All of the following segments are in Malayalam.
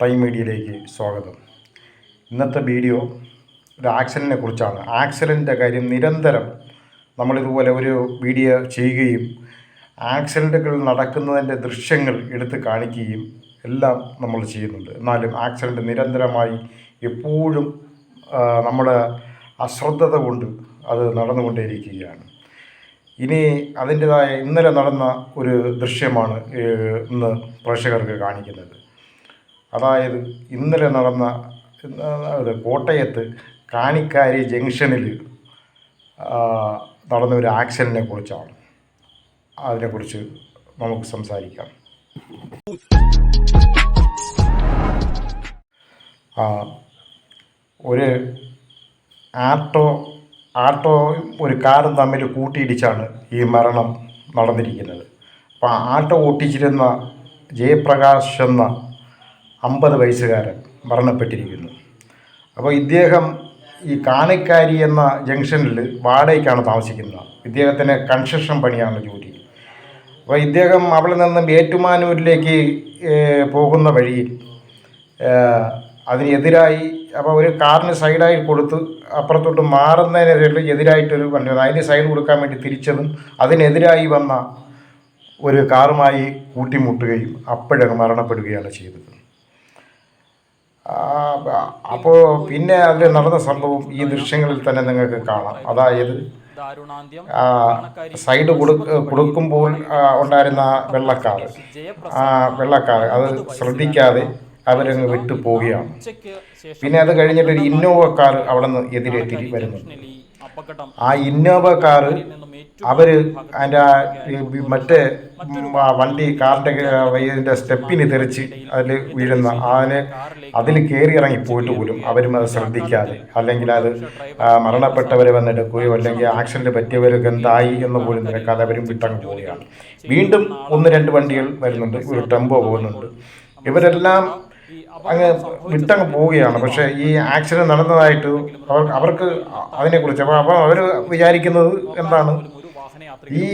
ടൈം മീഡിയയിലേക്ക് സ്വാഗതം. ഇന്നത്തെ വീഡിയോ ഒരു ആക്സിഡൻറ്റിനെ കുറിച്ചാണ്. ആക്സിഡൻറ്റിൻ്റെ കാര്യം നിരന്തരം നമ്മളിതുപോലെ ഒരു വീഡിയോ ചെയ്യുകയും ആക്സിഡൻറ്റുകൾ നടക്കുന്നതിൻ്റെ ദൃശ്യങ്ങൾ എടുത്ത് കാണിക്കുകയും എല്ലാം നമ്മൾ ചെയ്യുന്നുണ്ട്. എന്നാലും ആക്സിഡൻറ്റ് നിരന്തരമായി എപ്പോഴും നമ്മുടെ അശ്രദ്ധത കൊണ്ട് അത് നടന്നുകൊണ്ടേയിരിക്കുകയാണ്. ഇനി അതിൻ്റെതായ ഇന്നലെ നടന്ന ഒരു ദൃശ്യമാണ് ഇന്ന് പ്രേക്ഷകർക്ക് കാണിക്കുന്നത്. അതായത് ഇന്നലെ നടന്ന കോട്ടയത്ത് കാണിക്കാരി ജംഗ്ഷനിൽ നടന്ന ഒരു ആക്സിഡൻറ്റിനെ കുറിച്ചാണ്. അതിനെക്കുറിച്ച് നമുക്ക് സംസാരിക്കാം. ഒരു ആട്ടോ ഒരു കാറും തമ്മിൽ കൂട്ടിയിടിച്ചാണ് ഈ മരണം നടന്നിരിക്കുന്നത്. അപ്പോൾ ആട്ടോ ഓട്ടിച്ചിരുന്ന ജയപ്രകാശ് എന്ന 50 വയസ്സുകാരൻ മരണപ്പെട്ടിരിക്കുന്നു. അപ്പോൾ ഇദ്ദേഹം ഈ കാണിക്കാരി എന്ന ജംഗ്ഷനിൽ വാടകയ്ക്കാണ് താമസിക്കുന്നത്. ഇദ്ദേഹത്തിന് കൺസ്ട്രക്ഷൻ പണിയാണ് ജോലി. അപ്പോൾ ഇദ്ദേഹം അവിടെ നിന്ന് ഏറ്റുമാനൂരിലേക്ക് പോകുന്ന വഴിയിൽ അതിനെതിരായി അപ്പോൾ ഒരു കാറിന് സൈഡായി കൊടുത്ത് അപ്പുറത്തോട്ട് മാറുന്നതിന് എതിരായിട്ടൊരു വണ്ടി വന്നു. അതിന് സൈഡ് കൊടുക്കാൻ വേണ്ടി തിരിച്ചതും അതിനെതിരായി വന്ന ഒരു കാറുമായി കൂട്ടിമുട്ടുകയും അപ്പോഴങ്ങ് മരണപ്പെടുകയാണ് ചെയ്തത്. അപ്പോൾ പിന്നെ അതിൽ നടന്ന സംഭവം ഈ ദൃശ്യങ്ങളിൽ തന്നെ നിങ്ങൾക്ക് കാണാം. അതായത് സൈഡ് കൊടുക്കുമ്പോൾ ഉണ്ടായിരുന്ന വെള്ളക്കാർ അത് ശ്രദ്ധിക്കാതെ അവരങ്ങ് വിട്ടു പോവുകയാണ്. പിന്നെ അത് കഴിഞ്ഞിട്ട് ഒരു ഇന്നോവ കാർ അവിടെ നിന്ന് എതിരെ വരുന്നുണ്ട്. ആ ഇന്നോവ കാർ അവർ അതിൻ്റെ മറ്റേ കാറിൻ്റെ ഇതിൻ്റെ സ്റ്റെപ്പിന് തെറിച്ച് അതിൽ വീഴുന്ന അതിൽ കയറി ഇറങ്ങി പോയിട്ട് പോലും അവരും അത് ശ്രദ്ധിക്കാതെ, അല്ലെങ്കിൽ അത് മരണപ്പെട്ടവരെ വന്നെടുക്കുകയോ അല്ലെങ്കിൽ ആക്സിഡൻറ്റ് പറ്റിയവർക്ക് എന്തായി എന്ന് പോലും നിരക്കാതെ അവരും വിട്ടങ്ങ് പോവുകയാണ്. വീണ്ടും 1-2 വണ്ടികൾ വരുന്നുണ്ട്, ഒരു ടെമ്പോ പോകുന്നുണ്ട്. ഇവരെല്ലാം അങ്ങ് വിട്ടങ്ങ് പോവുകയാണ്. പക്ഷേ ഈ ആക്സിഡൻറ്റ് നടന്നതായിട്ട് അവർക്ക് അതിനെക്കുറിച്ച് അപ്പോൾ അവർ വിചാരിക്കുന്നത് എന്താണ്, ഈ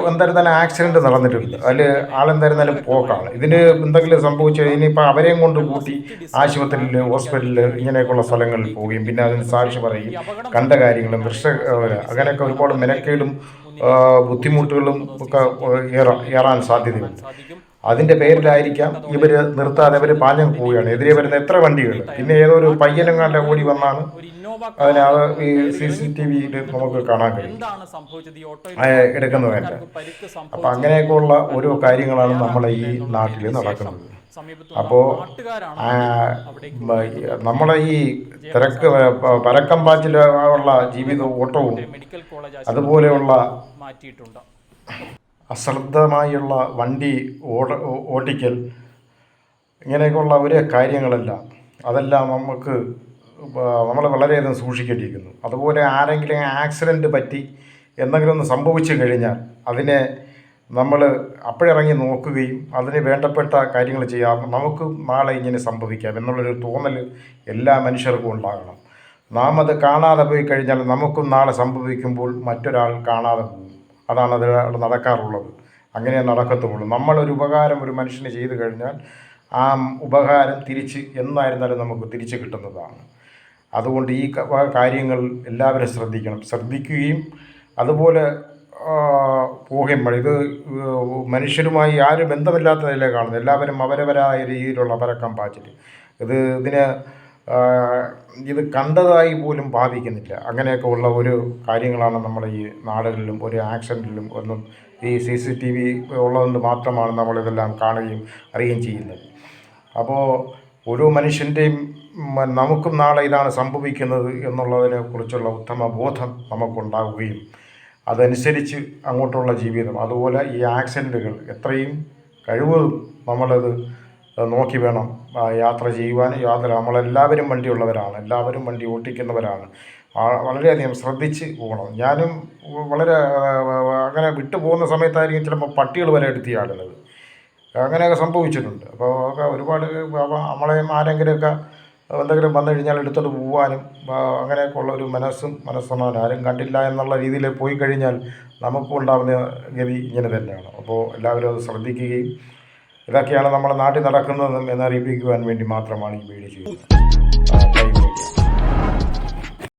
എന്തായിരുന്നാലും ആക്സിഡൻറ്റ് നടന്നിട്ടുണ്ട്, അതിൽ ആളെന്തായിരുന്നാലും പോക്കാണ്. ഇതിന് എന്തെങ്കിലും സംഭവിച്ചു ഇനിയിപ്പോൾ അവരെയും കൊണ്ട് കൂട്ടി ആശുപത്രിയിൽ, ഹോസ്പിറ്റലിൽ ഇങ്ങനെയൊക്കെയുള്ള സ്ഥലങ്ങളിൽ പോവുകയും പിന്നെ അതിന് സാക്ഷി പറയുകയും കണ്ട കാര്യങ്ങളും അങ്ങനെയൊക്കെ ഒരുപാട് മെനക്കേടും ബുദ്ധിമുട്ടുകളും ഒക്കെ ഏറാൻ സാധ്യതയുണ്ട്. അതിൻ്റെ പേരിലായിരിക്കാം ഇവർ നിർത്താതെ അവർ പാഞ്ഞം പോവുകയാണ്. എതിരെ വരുന്ന എത്ര വണ്ടികൾ, പിന്നെ ഏതോ ഒരു പയ്യനെങ്ങാണ്ട് ഓടി വന്നാണ് അതിന് ഈ CCTVയിൽ നമുക്ക് കാണാൻ കഴിയും എടുക്കുന്നതല്ല. അപ്പം അങ്ങനെയൊക്കെയുള്ള ഓരോ കാര്യങ്ങളാണ് നമ്മളെ ഈ നാട്ടിൽ നടക്കുന്നത്. അപ്പോൾ നമ്മളെ ഈ തിരക്ക് പരക്കം പാച്ചിലുള്ള ജീവിത ഓട്ടവും അതുപോലെയുള്ള അശ്രദ്ധമായുള്ള വണ്ടി ഓടിക്കൽ ഇങ്ങനെയൊക്കെയുള്ള ഒരു കാര്യങ്ങളെല്ലാം അതെല്ലാം നമ്മൾ വളരെയധികം സൂക്ഷിക്കേണ്ടിയിരിക്കുന്നു. അതുപോലെ ആരെങ്കിലും ആക്സിഡൻറ്റ് പറ്റി എന്തെങ്കിലും ഒന്ന് സംഭവിച്ചു കഴിഞ്ഞാൽ അതിനെ നമ്മൾ അപ്പോഴിറങ്ങി നോക്കുകയും അതിന് വേണ്ടപ്പെട്ട കാര്യങ്ങൾ ചെയ്യാം. നമുക്ക് നാളെ ഇങ്ങനെ സംഭവിക്കാം എന്നുള്ളൊരു തോന്നൽ എല്ലാ മനുഷ്യർക്കും ഉണ്ടാകണം. നാം അത് കാണാതെ പോയി കഴിഞ്ഞാൽ നമുക്കും നാളെ സംഭവിക്കുമ്പോൾ മറ്റൊരാൾ കാണാതെ പോകും. അതാണ് അത് നടക്കാറുള്ളത്. അങ്ങനെ നടക്കത്തുള്ളൂ. നമ്മളൊരു ഉപകാരം ഒരു മനുഷ്യന് ചെയ്തു കഴിഞ്ഞാൽ ആ ഉപകാരം തിരിച്ച് എന്നായിരുന്നാലും നമുക്ക് തിരിച്ച് കിട്ടുന്നതാണ്. അതുകൊണ്ട് ഈ കാര്യങ്ങൾ എല്ലാവരും ശ്രദ്ധിക്കുകയും അതുപോലെ പോവുകയും വേണം. ഇത് മനുഷ്യരുമായി ആരും ബന്ധമില്ലാത്തതിലേ കാണുന്നത്. എല്ലാവരും അവരവരായ രീതിയിലുള്ള പരക്കം പാച്ചിട്ട് ഇത് കണ്ടതായി പോലും ഭാവിക്കുന്നില്ല. അങ്ങനെയൊക്കെ ഉള്ള ഒരു കാര്യങ്ങളാണ് നമ്മൾ ഈ നാടുകളിലും ഒരു ആക്സിഡൻറ്റിലും ഒന്നും ഈ CCTV ഉള്ളതുകൊണ്ട് മാത്രമാണ് നമ്മളിതെല്ലാം കാണുകയും അറിയുകയും ചെയ്യുന്നത്. അപ്പോൾ ഓരോ മനുഷ്യൻ്റെയും നമുക്കും നാളെ ഇതാണ് സംഭവിക്കുന്നത് എന്നുള്ളതിനെ കുറിച്ചുള്ള ഉത്തമ ബോധം നമുക്കുണ്ടാവുകയും അതനുസരിച്ച് അങ്ങോട്ടുള്ള ജീവിതം, അതുപോലെ ഈ ആക്സിഡൻറ്റുകൾ എത്രയും കഴിവതും നമ്മളത് നോക്കി വേണം യാത്ര ചെയ്യുവാൻ. നമ്മളെല്ലാവരും വണ്ടിയുള്ളവരാണ്, എല്ലാവരും വണ്ടി ഓട്ടിക്കുന്നവരാണ്. വളരെയധികം ശ്രദ്ധിച്ച് പോകണം. ഞാനും വളരെ അങ്ങനെ വിട്ടു പോകുന്ന സമയത്തായിരിക്കും ചിലപ്പോൾ പട്ടികൾ വരെ എടുത്ത് ചാടുന്നത്. അങ്ങനെയൊക്കെ സംഭവിച്ചിട്ടുണ്ട്. അപ്പോൾ ഒക്കെ ഒരുപാട് നമ്മളെയും ആരെങ്കിലുമൊക്കെ എന്തെങ്കിലും വന്നു കഴിഞ്ഞാൽ എടുത്തോട്ട് പോകാനും അങ്ങനെയൊക്കെ ഉള്ള ഒരു മനസ്സമാധാനം ആരും കണ്ടില്ല എന്നുള്ള രീതിയിൽ പോയി കഴിഞ്ഞാൽ നമുക്കും ഉണ്ടാകുന്ന ഗതി ഇങ്ങനെ തന്നെയാണ്. അപ്പോൾ എല്ലാവരും അത് ശ്രദ്ധിക്കുകയും ഇതൊക്കെയാണ് നമ്മുടെ നാട്ടിൽ നടക്കുന്നതെന്നും എന്നറിയിപ്പിക്കുവാൻ വേണ്ടി മാത്രമാണ് ഈ വീഡിയോ ചെയ്യുന്നത്.